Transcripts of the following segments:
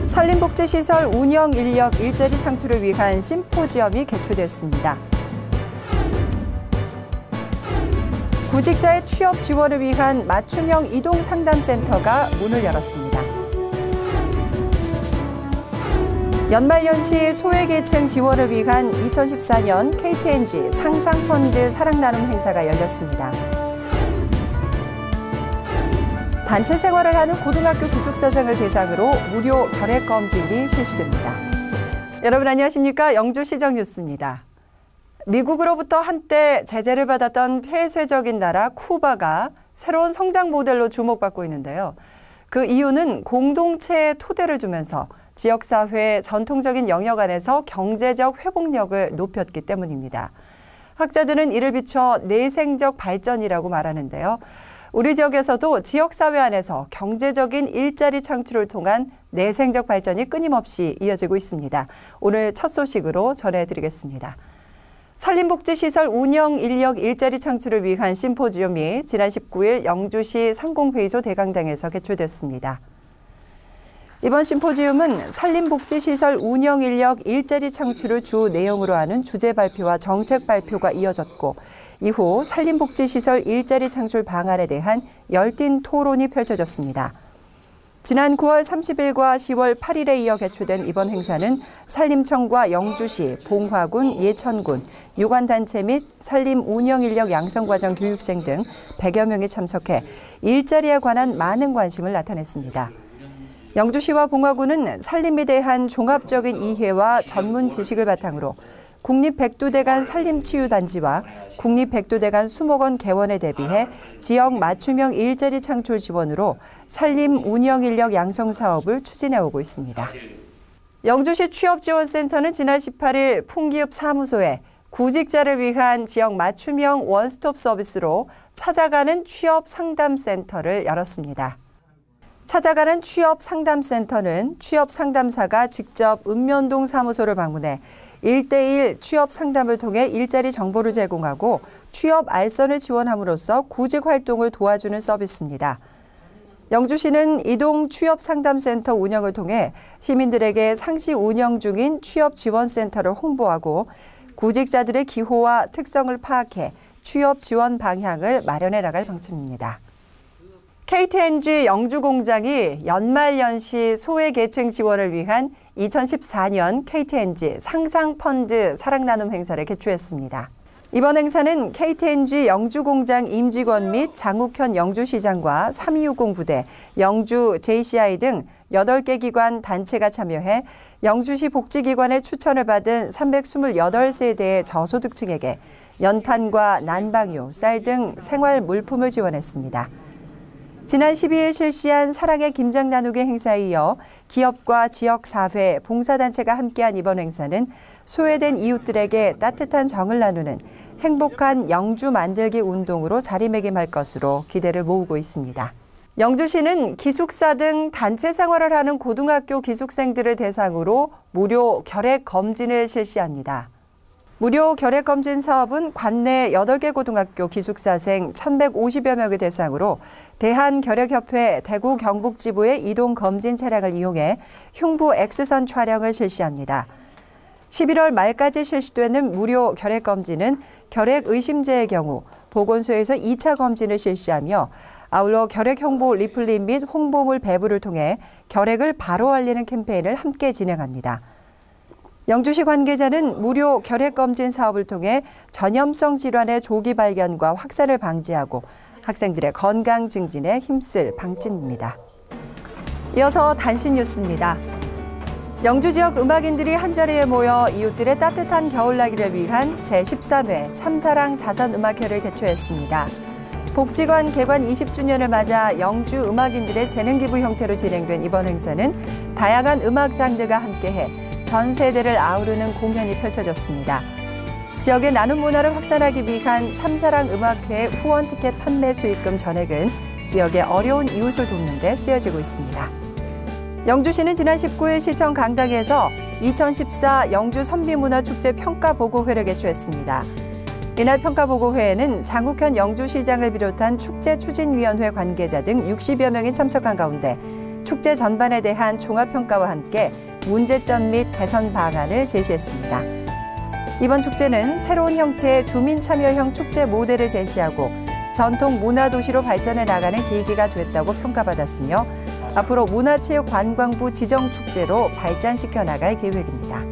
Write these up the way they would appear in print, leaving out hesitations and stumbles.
산림복지시설 운영 인력 일자리 창출을 위한 심포지엄이 개최됐습니다. 구직자의 취업 지원을 위한 맞춤형 이동상담센터가 문을 열었습니다. 연말연시 소외계층 지원을 위한 2014년 KTNG 상상펀드 사랑나눔 행사가 열렸습니다. 단체 생활을 하는 고등학교 기숙사생을 대상으로 무료 결핵검진이 실시됩니다. 여러분 안녕하십니까? 영주시정 뉴스입니다. 미국으로부터 한때 제재를 받았던 폐쇄적인 나라 쿠바가 새로운 성장 모델로 주목받고 있는데요. 그 이유는 공동체에 토대를 주면서 지역사회의 전통적인 영역 안에서 경제적 회복력을 높였기 때문입니다. 학자들은 이를 비춰 내생적 발전이라고 말하는데요. 우리 지역에서도 지역사회 안에서 경제적인 일자리 창출을 통한 내생적 발전이 끊임없이 이어지고 있습니다. 오늘 첫 소식으로 전해드리겠습니다. 산림복지시설 운영 인력 일자리 창출을 위한 심포지엄이 지난 19일 영주시 상공회의소 대강당에서 개최됐습니다. 이번 심포지엄은 산림복지시설 운영 인력 일자리 창출을 주 내용으로 하는 주제 발표와 정책 발표가 이어졌고 이후 산림복지시설 일자리 창출 방안에 대한 열띤 토론이 펼쳐졌습니다. 지난 9월 30일과 10월 8일에 이어 개최된 이번 행사는 산림청과 영주시, 봉화군, 예천군, 유관단체 및 산림 운영 인력 양성과정 교육생 등 100여 명이 참석해 일자리에 관한 많은 관심을 나타냈습니다. 영주시와 봉화군은 산림에 대한 종합적인 이해와 전문 지식을 바탕으로 국립백두대간 산림치유단지와 국립백두대간 수목원 개원에 대비해 지역 맞춤형 일자리 창출 지원으로 산림 운영 인력 양성 사업을 추진해오고 있습니다. 영주시 취업지원센터는 지난 18일 풍기읍 사무소에 구직자를 위한 지역 맞춤형 원스톱 서비스로 찾아가는 취업상담센터를 열었습니다. 찾아가는 취업상담센터는 취업상담사가 직접 읍면동 사무소를 방문해 1대1 취업 상담을 통해 일자리 정보를 제공하고 취업 알선을 지원함으로써 구직 활동을 도와주는 서비스입니다. 영주시는 이동 취업상담센터 운영을 통해 시민들에게 상시 운영 중인 취업지원센터를 홍보하고 구직자들의 기호와 특성을 파악해 취업 지원 방향을 마련해 나갈 방침입니다. KTNG 영주공장이 연말연시 소외계층 지원을 위한 2014년 KTNG 상상펀드 사랑나눔 행사를 개최했습니다. 이번 행사는 KTNG 영주공장 임직원 및 장욱현 영주시장과 3260 부대, 영주 JCI 등 8개 기관 단체가 참여해 영주시 복지기관의 추천을 받은 328세대의 저소득층에게 연탄과 난방유, 쌀 등 생활 물품을 지원했습니다. 지난 12일 실시한 사랑의 김장 나누기 행사에 이어 기업과 지역사회, 봉사단체가 함께한 이번 행사는 소외된 이웃들에게 따뜻한 정을 나누는 행복한 영주 만들기 운동으로 자리매김할 것으로 기대를 모으고 있습니다. 영주시는 기숙사 등 단체 생활을 하는 고등학교 기숙생들을 대상으로 무료 결핵 검진을 실시합니다. 무료 결핵검진 사업은 관내 8개 고등학교 기숙사생 1,150여 명을 대상으로 대한결핵협회 대구 경북지부의 이동검진 차량을 이용해 흉부 X선 촬영을 실시합니다. 11월 말까지 실시되는 무료 결핵검진은 결핵 의심제의 경우 보건소에서 2차 검진을 실시하며 아울러 결핵정보 리플릿 및 홍보물 배부를 통해 결핵을 바로 알리는 캠페인을 함께 진행합니다. 영주시 관계자는 무료 결핵검진 사업을 통해 전염성 질환의 조기 발견과 확산을 방지하고 학생들의 건강 증진에 힘쓸 방침입니다. 이어서 단신 뉴스입니다. 영주 지역 음악인들이 한자리에 모여 이웃들의 따뜻한 겨울나기를 위한 제13회 참사랑 자선음악회를 개최했습니다. 복지관 개관 20주년을 맞아 영주 음악인들의 재능기부 형태로 진행된 이번 행사는 다양한 음악 장르가 함께해 전 세대를 아우르는 공연이 펼쳐졌습니다. 지역의 나눔 문화를 확산하기 위한 참사랑 음악회 후원 티켓 판매 수익금 전액은 지역의 어려운 이웃을 돕는 데 쓰여지고 있습니다. 영주시는 지난 19일 시청 강당에서 2014 영주 선비문화축제 평가보고회를 개최했습니다. 이날 평가보고회에는 장국현 영주시장을 비롯한 축제추진위원회 관계자 등 60여 명이 참석한 가운데 축제 전반에 대한 종합평가와 함께 문제점 및 개선 방안을 제시했습니다. 이번 축제는 새로운 형태의 주민참여형 축제 모델을 제시하고 전통 문화도시로 발전해 나가는 계기가 됐다고 평가받았으며 앞으로 문화체육관광부 지정축제로 발전시켜 나갈 계획입니다.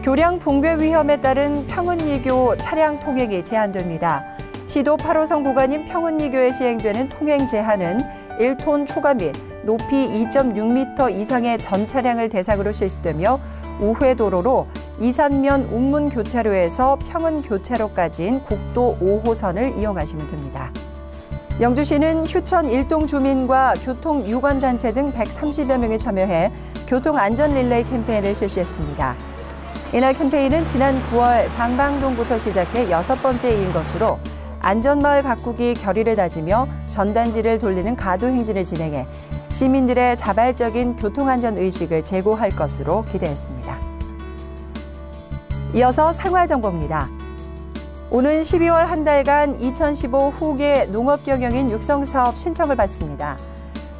교량 붕괴 위험에 따른 평은이교 차량 통행이 제한됩니다. 시도 8호선 구간인 평은이교에 시행되는 통행 제한은 1톤 초과 및 높이 2.6m 이상의 전 차량을 대상으로 실시되며 우회도로로 이산면 웅문교차로에서 평은교차로까지인 국도 5호선을 이용하시면 됩니다. 영주시는 휴천 일동 주민과 교통유관단체 등 130여 명이 참여해 교통안전 릴레이 캠페인을 실시했습니다. 이날 캠페인은 지난 9월 상방동부터 시작해 6번째인 것으로 안전마을 가꾸기 결의를 다지며 전단지를 돌리는 가도 행진을 진행해 시민들의 자발적인 교통안전 의식을 제고할 것으로 기대했습니다. 이어서 생활정보입니다. 오는 12월 한 달간 2015 후계 농업경영인 육성사업 신청을 받습니다.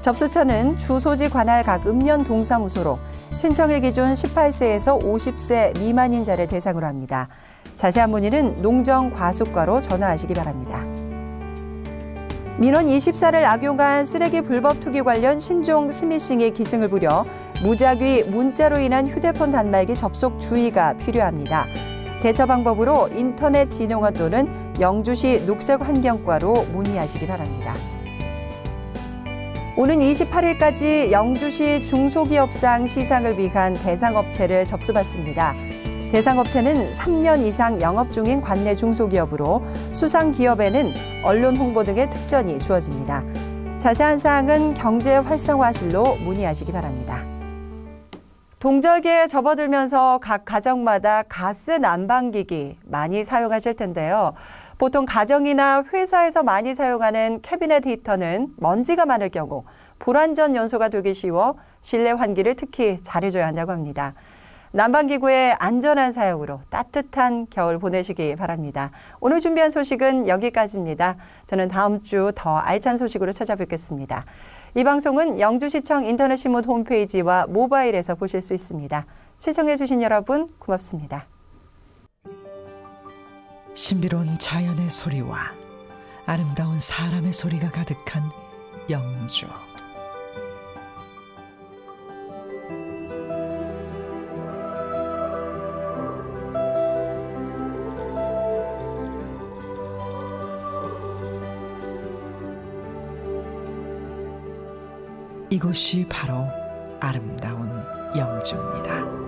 접수처는 주소지 관할 각 읍면 동사무소로 신청일 기준 18세에서 50세 미만인자를 대상으로 합니다. 자세한 문의는 농정과수과로 전화하시기 바랍니다. 민원 24를 악용한 쓰레기 불법 투기 관련 신종 스미싱이 기승을 부려 무작위 문자로 인한 휴대폰 단말기 접속 주의가 필요합니다. 대처 방법으로 인터넷 진흥원 또는 영주시 녹색환경과로 문의하시기 바랍니다. 오는 28일까지 영주시 중소기업상 시상을 위한 대상업체를 접수받습니다. 대상업체는 3년 이상 영업 중인 관내 중소기업으로 수상기업에는 언론 홍보 등의 특전이 주어집니다. 자세한 사항은 경제활성화실로 문의하시기 바랍니다. 동절기에 접어들면서 각 가정마다 가스 난방기기 많이 사용하실 텐데요. 보통 가정이나 회사에서 많이 사용하는 캐비넷 히터는 먼지가 많을 경우 불완전 연소가 되기 쉬워 실내 환기를 특히 잘해줘야 한다고 합니다. 난방기구의 안전한 사용으로 따뜻한 겨울 보내시기 바랍니다. 오늘 준비한 소식은 여기까지입니다. 저는 다음 주 더 알찬 소식으로 찾아뵙겠습니다. 이 방송은 영주시청 인터넷 신문 홈페이지와 모바일에서 보실 수 있습니다. 시청해주신 여러분 고맙습니다. 신비로운 자연의 소리와 아름다운 사람의 소리가 가득한 영주. 이곳이 바로 아름다운 영주입니다.